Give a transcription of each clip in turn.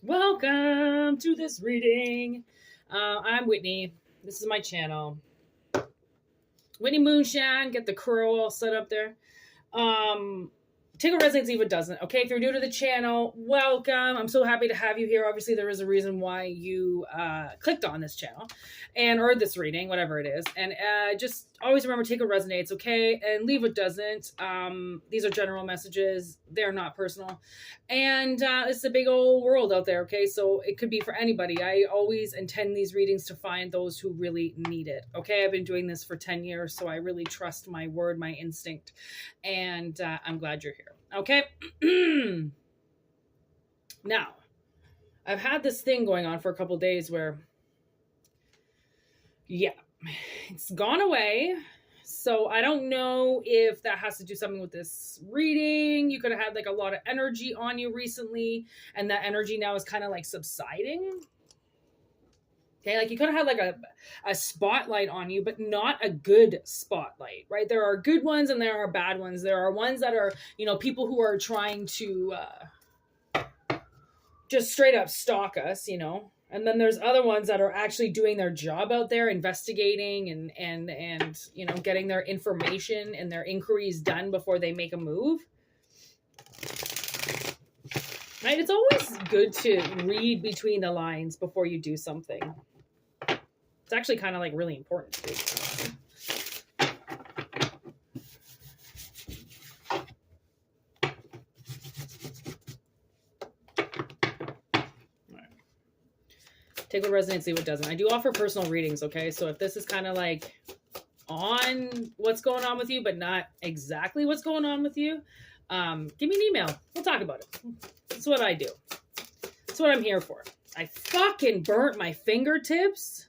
Welcome to this reading. I'm Whitney. This is my channel. Whitney Moonshine. Get the crow all set up there. Take a resonates even doesn't. Okay, if you're new to the channel, welcome. I'm so happy to have you here. Obviously, there is a reason why you clicked on this channel or this reading, whatever it is. And just always remember, take what resonates, okay? And leave what doesn't. These are general messages. They're not personal. And it's a big old world out there, okay? So it could be for anybody. I always intend these readings to find those who really need it, okay? I've been doing this for 10 years, so I really trust my word, my instinct. And I'm glad you're here. Okay. Now, I've had this thing going on for a couple days where, yeah, it's gone away. So I don't know if that has to do something with this reading. You could have had like a lot of energy on you recently, and that energy now is kind of like subsiding. Okay, like you could have had like a spotlight on you, but not a good spotlight, right? There are good ones and there are bad ones. There are ones that are, people who are trying to just straight up stalk us, And then there's other ones that are actually doing their job out there, investigating and getting their information and their inquiries done before they make a move. Right? It's always good to read between the lines before you do something. It's actually kind of like really important to do. Take what resonates, leave what doesn't. I do offer personal readings, okay? So if this is kind of like on what's going on with you, but not exactly what's going on with you, give me an email. We'll talk about it. That's what I do. That's what I'm here for. I fucking burnt my fingertips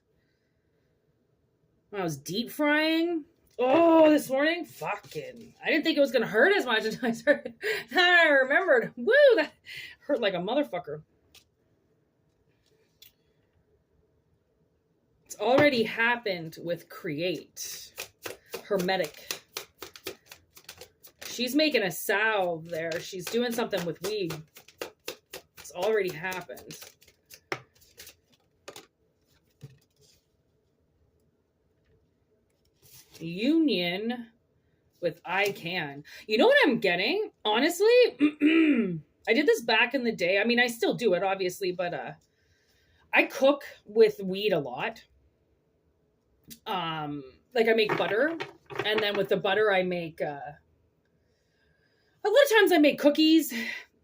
when I was deep frying. Oh, this morning? Fucking. I didn't think it was going to hurt as much until I started. I remembered. Woo, that hurt like a motherfucker. It's already happened with Create. Hermetic. She's making a salve there. She's doing something with weed. It's already happened. Union with I Can. You know what I'm getting? Honestly, I did this back in the day. I mean, I still do it, obviously, but I cook with weed a lot. Like I make butter, and then with the butter I make a lot of times I make cookies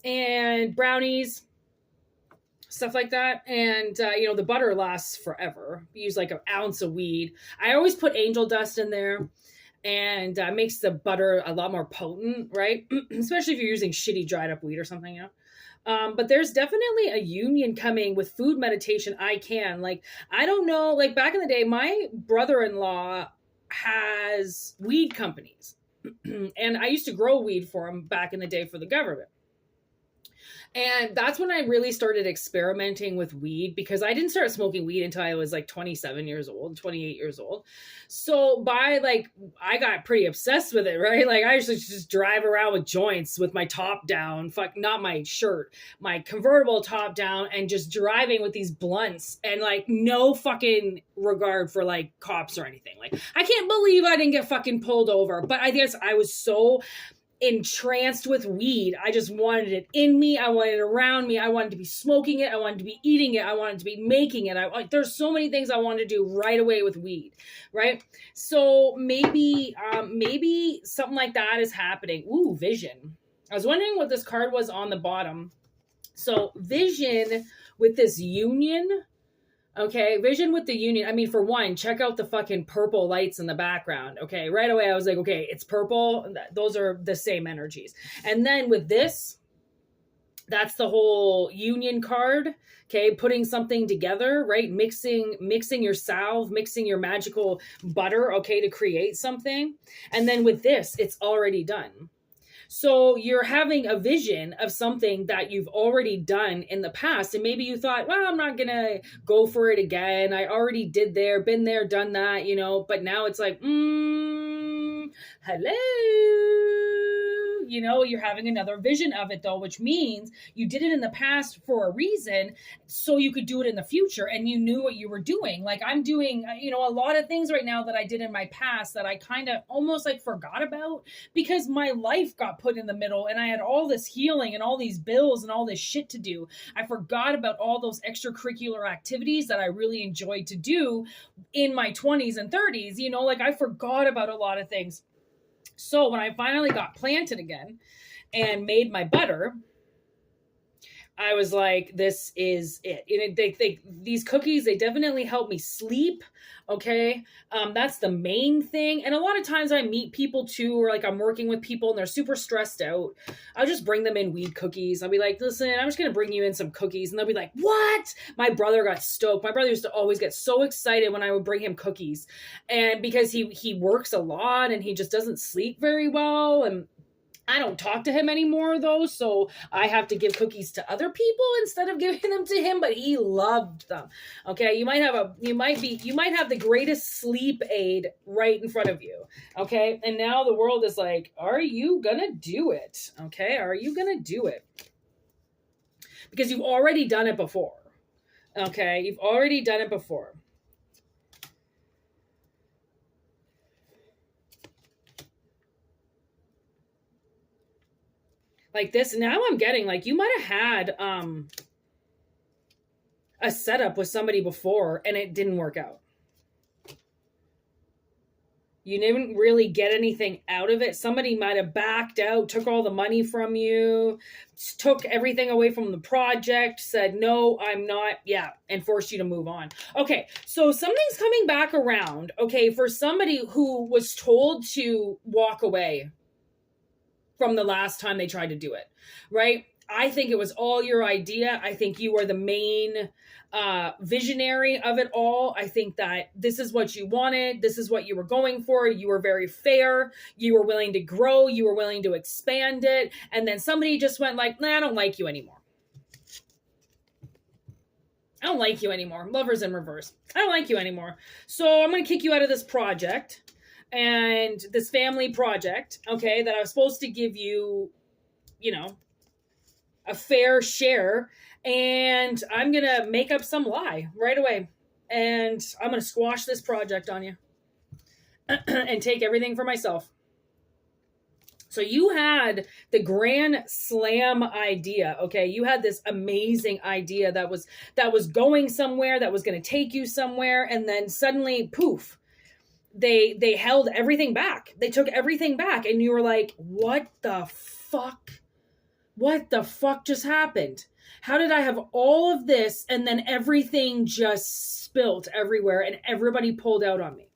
and brownies, stuff like that. And the butter lasts forever. You use like an ounce of weed. I always put angel dust in there, and makes the butter a lot more potent, right? Especially if you're using shitty dried up weed or something, but there's definitely a union coming with food meditation. I Can. Like, I don't know, like back in the day, my brother-in-law has weed companies. And I used to grow weed for him back in the day for the government. And that's when I really started experimenting with weed, because I didn't start smoking weed until I was like 27 years old, 28 years old. So I got pretty obsessed with it, right? Like I used to just drive around with joints with my top down, not my shirt, my convertible top down, and just driving with these blunts and like no fucking regard for like cops or anything. Like I can't believe I didn't get fucking pulled over, but I guess I was so entranced with weed. I just wanted it in me. I wanted it around me. I wanted to be smoking it. I wanted to be eating it. I wanted to be making it. There's so many things I wanted to do right away with weed, right? So maybe something like that is happening. Ooh, vision. I was wondering what this card was on the bottom. So vision with this union. Okay, vision with the union. I mean, for one, check out the fucking purple lights in the background. Okay, right away I was like, okay, it's purple. Those are the same energies. And then with this, that's the whole union card. Okay, putting something together, right? Mixing your salve, mixing your magical butter, okay, to create something. And then with this, it's already done. So you're having a vision of something that you've already done in the past. And maybe you thought, well, I'm not going to go for it again. I already been there, done that, But now it's like, hello. You know, you're having another vision of it though, which means you did it in the past for a reason so you could do it in the future and you knew what you were doing. Like I'm doing, you know, a lot of things right now that I did in my past that I kind of almost like forgot about because my life got put in the middle and I had all this healing and all these bills and all this shit to do. I forgot about all those extracurricular activities that I really enjoyed to do in my 20s and 30s. You know, like I forgot about a lot of things. So when I finally got planted again and made my butter, I was like, this is it. And these cookies, they definitely help me sleep. Okay. That's the main thing. And a lot of times I meet people too, or like I'm working with people and they're super stressed out. I'll just bring them in weed cookies. I'll be like, listen, I'm just going to bring you in some cookies. And they'll be like, what? My brother got stoked. My brother used to always get so excited when I would bring him cookies. And because he works a lot and he just doesn't sleep very well. And I don't talk to him anymore though, so I have to give cookies to other people instead of giving them to him, but he loved them. Okay, you might have the greatest sleep aid right in front of you. Okay? And now the world is like, are you going to do it? Okay? Are you going to do it? Because you've already done it before. Okay? You've already done it before. Like this, now I'm getting like, you might have had a setup with somebody before and it didn't work out. You didn't really get anything out of it. Somebody might have backed out, took all the money from you, took everything away from the project, said, no, I'm not, and forced you to move on. Okay, so something's coming back around, okay, for somebody who was told to walk away from the last time they tried to do it, right? I think it was all your idea. I think you were the main visionary of it all. I think that this is what you wanted. This is what you were going for. You were very fair. You were willing to grow. You were willing to expand it. And then somebody just went like, nah, I don't like you anymore. I don't like you anymore. Lovers in reverse. I don't like you anymore. So I'm going to kick you out of this project. And this family project, okay, that I was supposed to give you, you know, a fair share. And I'm going to make up some lie right away. And I'm going to squash this project on you and take everything for myself. So you had the grand slam idea, okay? You had this amazing idea that was going somewhere, that was going to take you somewhere. And then suddenly, poof. They held everything back. They took everything back. And you were like, what the fuck? What the fuck just happened? How did I have all of this and then everything just spilt everywhere and everybody pulled out on me?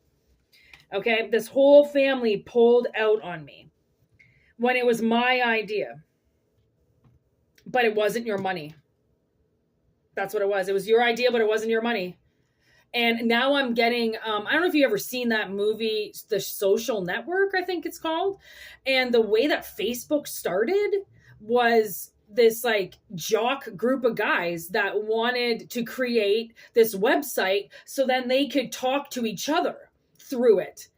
Okay, this whole family pulled out on me when it was my idea. But it wasn't your money. That's what it was. It was your idea, but it wasn't your money. And now I'm getting, I don't know if you ever seen that movie, The Social Network, I think it's called. And the way that Facebook started was this like jock group of guys that wanted to create this website so then they could talk to each other through it.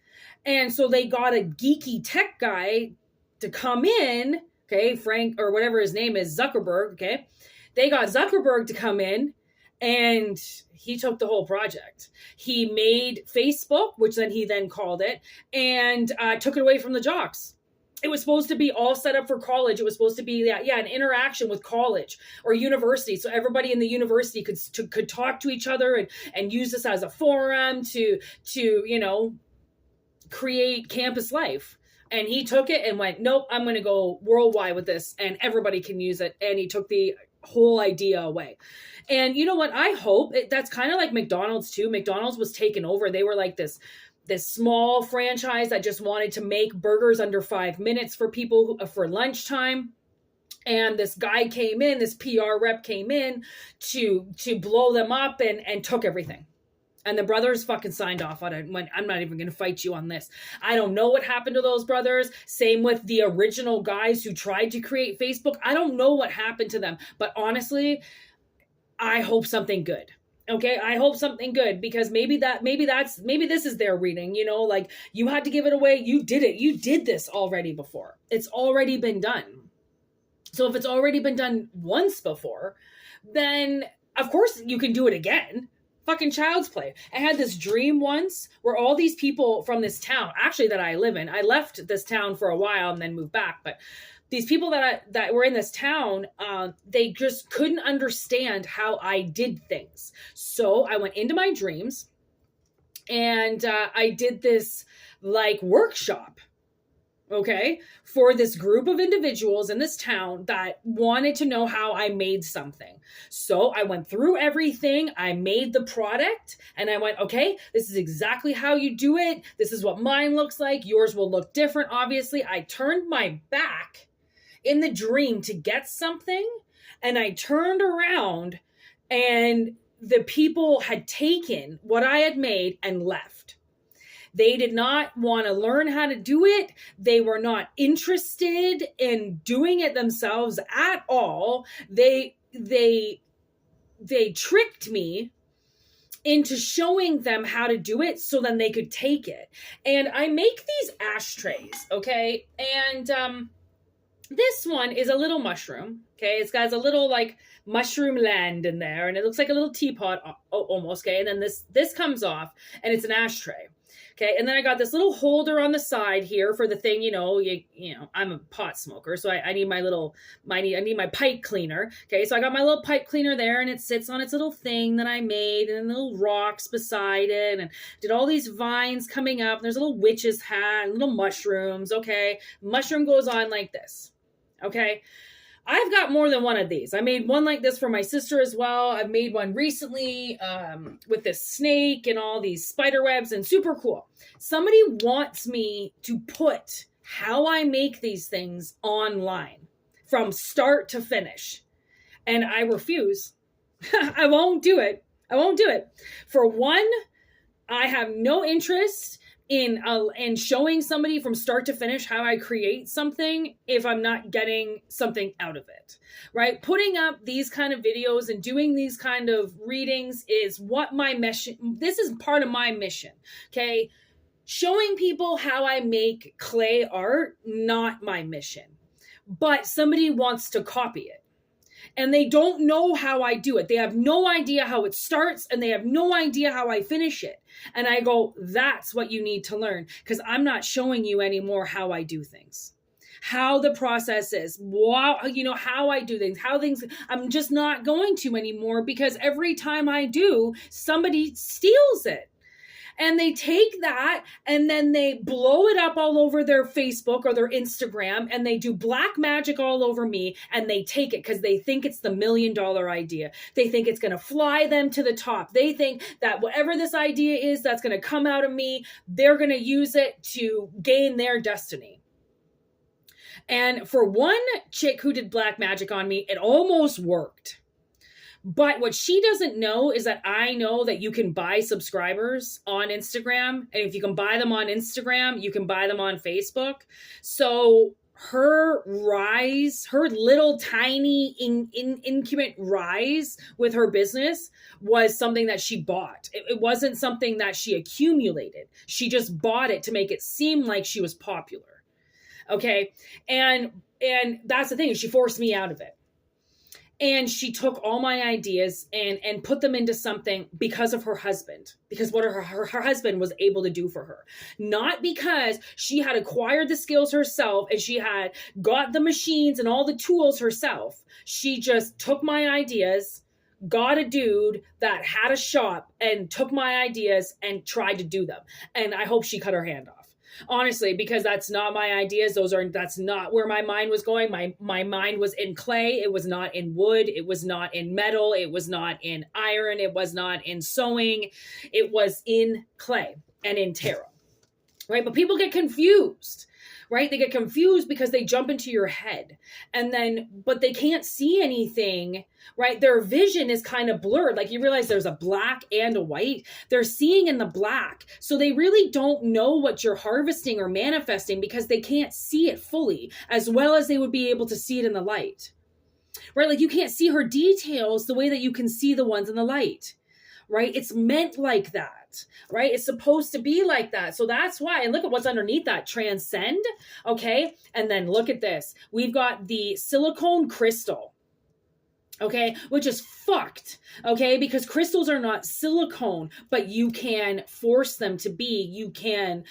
And so they got a geeky tech guy to come in, okay, Frank or whatever his name is, Zuckerberg, okay. They got Zuckerberg to come in and he took the whole project. He made Facebook, which then he called it, and took it away from the jocks. It was supposed to be all set up for college. It was supposed to be an interaction with college or university. So everybody in the university could talk to each other and use this as a forum to you know, create campus life. And he took it and went, nope, I'm going to go worldwide with this and everybody can use it. And he took the whole idea away. And you know what? I hope that's kind of like McDonald's too. McDonald's was taken over. They were like this small franchise that just wanted to make burgers under 5 minutes for people for lunchtime. And this guy came in, this PR rep came in to blow them up and took everything. And the brothers fucking signed off on it and went, I'm not even going to fight you on this. I don't know what happened to those brothers. Same with the original guys who tried to create Facebook. I don't know what happened to them. But honestly, I hope something good. Okay, I hope something good, because maybe this is their reading, like, you had to give it away. You did it. You did this already before. It's already been done. So if it's already been done once before, then of course you can do it again. Fucking child's play. I had this dream once where all these people from this town, actually that I live in, I left this town for a while and then moved back, but these people that were in this town, they just couldn't understand how I did things. So I went into my dreams and I did this like workshop, okay, for this group of individuals in this town that wanted to know how I made something. So I went through everything. I made the product and I went, okay, this is exactly how you do it. This is what mine looks like. Yours will look different. Obviously, I turned my back in the dream to get something, and I turned around and the people had taken what I had made and left. They did not want to learn how to do it. They were not interested in doing it themselves at all. They tricked me into showing them how to do it so then they could take it. And I make these ashtrays, okay? And this one is a little mushroom, okay? It's got a little like mushroom land in there, and it looks like a little teapot almost, okay? And then this comes off, and it's an ashtray. Okay, and then I got this little holder on the side here for the thing, you know, I'm a pot smoker, so I need I need my pipe cleaner. Okay, so I got my little pipe cleaner there, and it sits on its little thing that I made, and little rocks beside it, and did all these vines coming up. There's a little witch's hat, and little mushrooms. Okay, mushroom goes on like this. Okay. I've got more than one of these. I made one like this for my sister as well. I've made one recently with this snake and all these spider webs, and super cool. Somebody wants me to put how I make these things online from start to finish. And I refuse. I won't do it. I won't do it. For one, I have no interest in showing somebody from start to finish how I create something if I'm not getting something out of it, right? Putting up these kind of videos and doing these kind of readings is what my mission, this is part of my mission, okay? Showing people how I make clay art, not my mission, but somebody wants to copy it. And they don't know how I do it. They have no idea how it starts, and they have no idea how I finish it. And I go, that's what you need to learn, because I'm not showing you anymore how I do things, how the process is, how I do things, I'm just not going to anymore, because every time I do, somebody steals it. And they take that and then they blow it up all over their Facebook or their Instagram, and they do black magic all over me, and they take it because they think it's the $1 million idea. They think it's going to fly them to the top. They think that whatever this idea is that's going to come out of me, they're going to use it to gain their destiny. And for one chick who did black magic on me, it almost worked. But what she doesn't know is that I know that you can buy subscribers on Instagram. And if you can buy them on Instagram, you can buy them on Facebook. So her rise, her little tiny increment rise with her business was something that she bought. It wasn't something that she accumulated. She just bought it to make it seem like she was popular. Okay. And that's the thing. She forced me out of it. And she took all my ideas and put them into something because of her husband, because what her husband was able to do for her. Not because she had acquired the skills herself and she had got the machines and all the tools herself. She just took my ideas, got a dude that had a shop, and took my ideas and tried to do them. And I hope she cut her hand off. Honestly, because that's not my ideas. That's not where my mind was going. My mind was in clay. It was not in wood. It was not in metal. It was not in iron. It was not in sewing. It was in clay and in tarot, right? But people get confused, right? They get confused because they jump into your head, but they can't see anything, right? Their vision is kind of blurred. Like, you realize there's a black and a white. They're seeing in the black. So they really don't know what you're harvesting or manifesting because they can't see it fully as well as they would be able to see it in the light, right? Like, you can't see her details the way that you can see the ones in the light. right? It's meant like that, right? It's supposed to be like that. So that's why, and look at what's underneath that, transcend, okay? And then look at this. We've got the silicone crystal, okay, which is fucked, okay, because crystals are not silicone, but you can force them to be, you can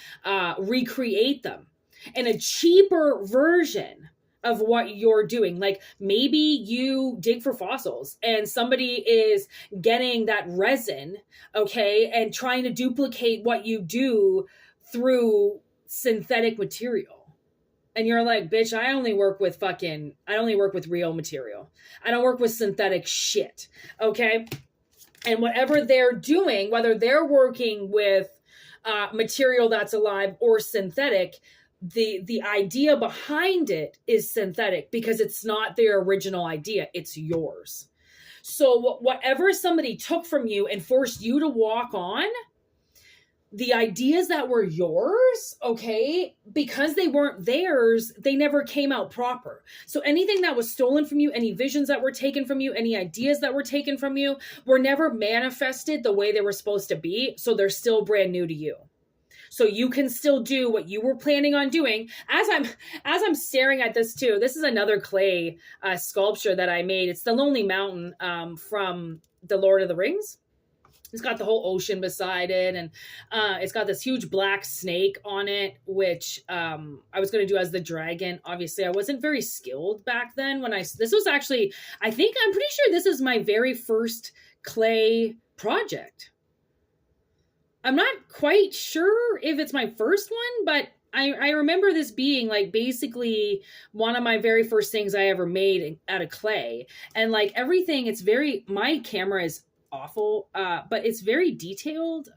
recreate them in a cheaper version of what you're doing. Like maybe you dig for fossils and somebody is getting that resin, okay, and trying to duplicate what you do through synthetic material. And you're like, bitch, I only work with real material. I don't work with synthetic shit. Okay. And whatever they're doing, whether they're working with material that's alive or synthetic, the idea behind it is synthetic because it's not their original idea. It's yours. So whatever somebody took from you and forced you to walk on, the ideas that were yours, okay, because they weren't theirs, they never came out proper. So anything that was stolen from you, any visions that were taken from you, any ideas that were taken from you, were never manifested the way they were supposed to be. So they're still brand new to you. So you can still do what you were planning on doing. As I'm staring at this too, this is another clay sculpture that I made. It's the Lonely Mountain from The Lord of the Rings. It's got the whole ocean beside it, and it's got this huge black snake on it, which I was going to do as the dragon. Obviously, I wasn't very skilled back then this was actually, I'm pretty sure this is my very first clay project. I'm not quite sure if it's my first one, but I remember this being like basically one of my very first things I ever made out of clay. And like everything, my camera is awful, but it's very detailed.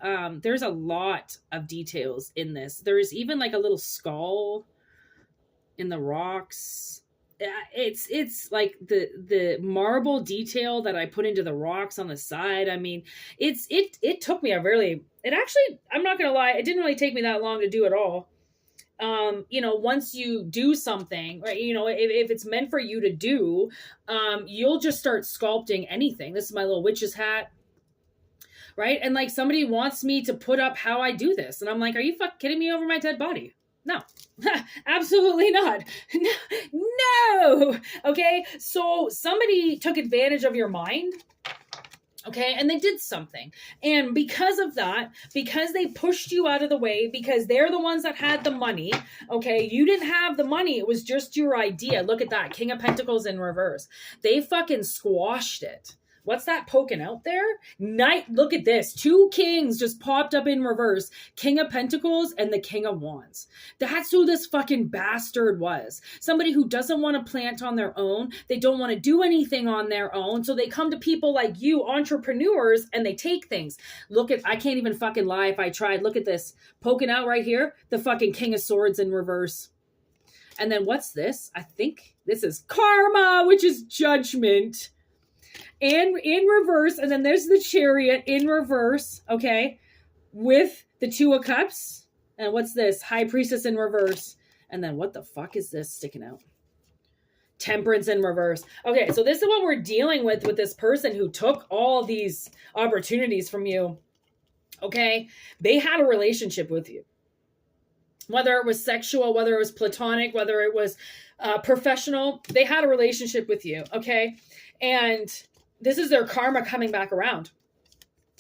There's a lot of details in this. There's even like a little skull in the rocks. It's like the marble detail that I put into the rocks on the side. I mean, it took me I'm not gonna lie, it didn't really take me that long to do it all. Once you do something, right, if it's meant for you to do, you'll just start sculpting anything. This is my little witch's hat, right? And like somebody wants me to put up how I do this. And I'm like, are you kidding me over my dead body? No, absolutely not. No. Okay. So somebody took advantage of your mind. Okay. And they did something. And because of that, because they pushed you out of the way, because they're the ones that had the money. Okay. You didn't have the money. It was just your idea. Look at that. King of Pentacles in reverse. They fucking squashed it. What's that poking out there? Look at this. 2 kings just popped up in reverse. King of Pentacles and the King of Wands. That's who this fucking bastard was. Somebody who doesn't want to plant on their own. They don't want to do anything on their own. So they come to people like you, entrepreneurs, and they take things. I can't even fucking lie if I tried. Look at this. Poking out right here. The fucking King of Swords in reverse. And then what's this? I think this is karma, which is judgment. And in reverse, and then there's the Chariot in reverse, okay, with the 2 of Cups. And what's this? High Priestess in reverse. And then what the fuck is this sticking out? Temperance in reverse. Okay, so this is what we're dealing with this person who took all these opportunities from you, okay? They had a relationship with you. Whether it was sexual, whether it was platonic, whether it was professional, they had a relationship with you, okay? And this is their karma coming back around.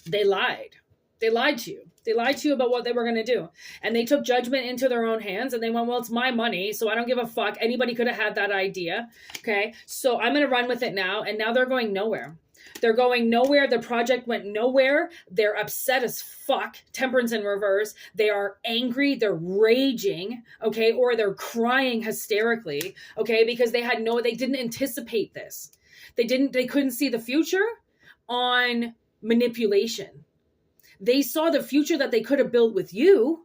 They lied. They lied to you. They lied to you about what they were going to do. And they took judgment into their own hands and they went, well, it's my money, so I don't give a fuck. Anybody could have had that idea. Okay. So I'm going to run with it now. And now they're going nowhere. They're going nowhere. The project went nowhere. They're upset as fuck. Temperance in reverse. They are angry. They're raging. Okay. Or they're crying hysterically. Okay. Because they didn't anticipate this. They couldn't see the future on manipulation. They saw the future that they could have built with you,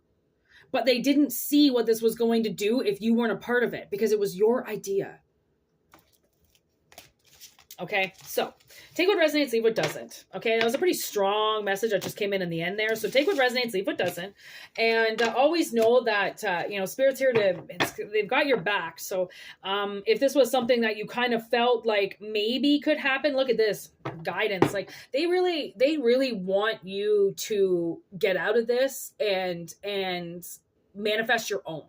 but they didn't see what this was going to do if you weren't a part of it because it was your idea. Okay, so take what resonates, leave what doesn't. Okay, that was a pretty strong message that just came in the end there. So take what resonates, leave what doesn't, and always know that Spirit's here they've got your back. So if this was something that you kind of felt like maybe could happen, look at this guidance. Like they really want you to get out of this and manifest your own.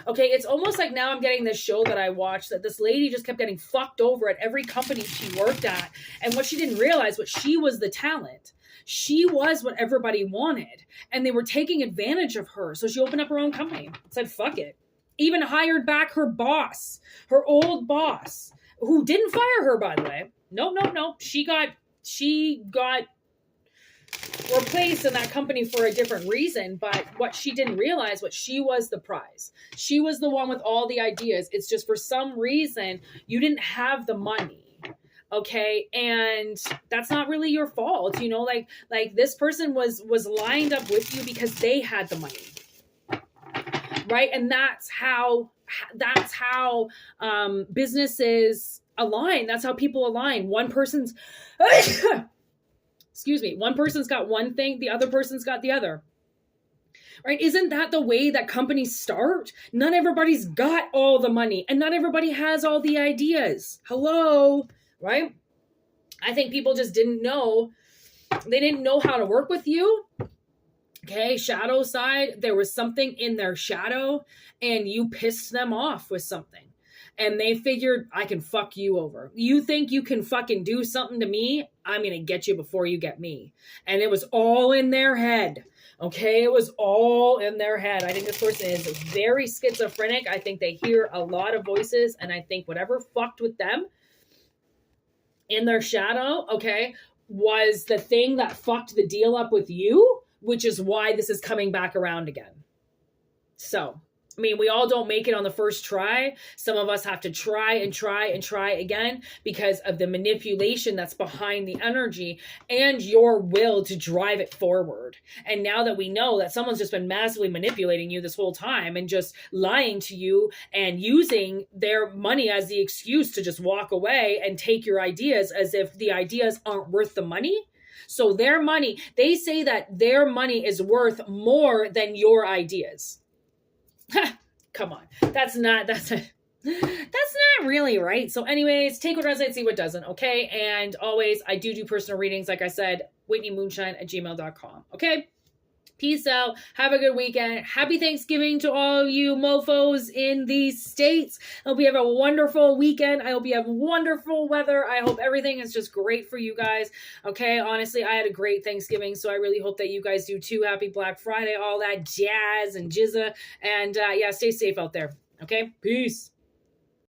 Okay, it's almost like now I'm getting this show that I watched that this lady just kept getting fucked over at every company she worked at. And what she didn't realize, what she was the talent. She was what everybody wanted. And they were taking advantage of her. So she opened up her own company. Said, fuck it. Even hired back her boss, her old boss, who didn't fire her, by the way. No. She got replaced in that company for a different reason, but what she didn't realize, what she was the prize. She was the one with all the ideas. It's just for some reason you didn't have the money. Okay, and that's not really your fault. Like this person was lined up with you because they had the money, right? And that's how businesses align. That's how people align. One person's one person's got one thing, the other person's got the other. Right? Isn't that the way that companies start? Not everybody's got all the money and not everybody has all the ideas. Hello, right? I think people just didn't know. They didn't know how to work with you. Okay, shadow side, there was something in their shadow and you pissed them off with something. And they figured, I can fuck you over. You think you can fucking do something to me? I'm going to get you before you get me. And it was all in their head. Okay, it was all in their head. I think this person is very schizophrenic. I think they hear a lot of voices. And I think whatever fucked with them in their shadow, okay, was the thing that fucked the deal up with you, which is why this is coming back around again. So, I mean, we all don't make it on the first try. Some of us have to try and try and try again because of the manipulation that's behind the energy and your will to drive it forward. And now that we know that someone's just been massively manipulating you this whole time and just lying to you and using their money as the excuse to just walk away and take your ideas as if the ideas aren't worth the money. So their money, they say that their money is worth more than your ideas. Come on. That's not really right. So anyways, take what resonates, see what doesn't. Okay. And always, I do personal readings. Like I said, WhitneyMoonshine@gmail.com. Okay. Peace out. Have a good weekend. Happy Thanksgiving to all you mofos in these states. I hope you have a wonderful weekend. I hope you have wonderful weather. I hope everything is just great for you guys. Okay. Honestly, I had a great Thanksgiving, so I really hope that you guys do too. Happy Black Friday, all that jazz and jizza. And stay safe out there. Okay. Peace.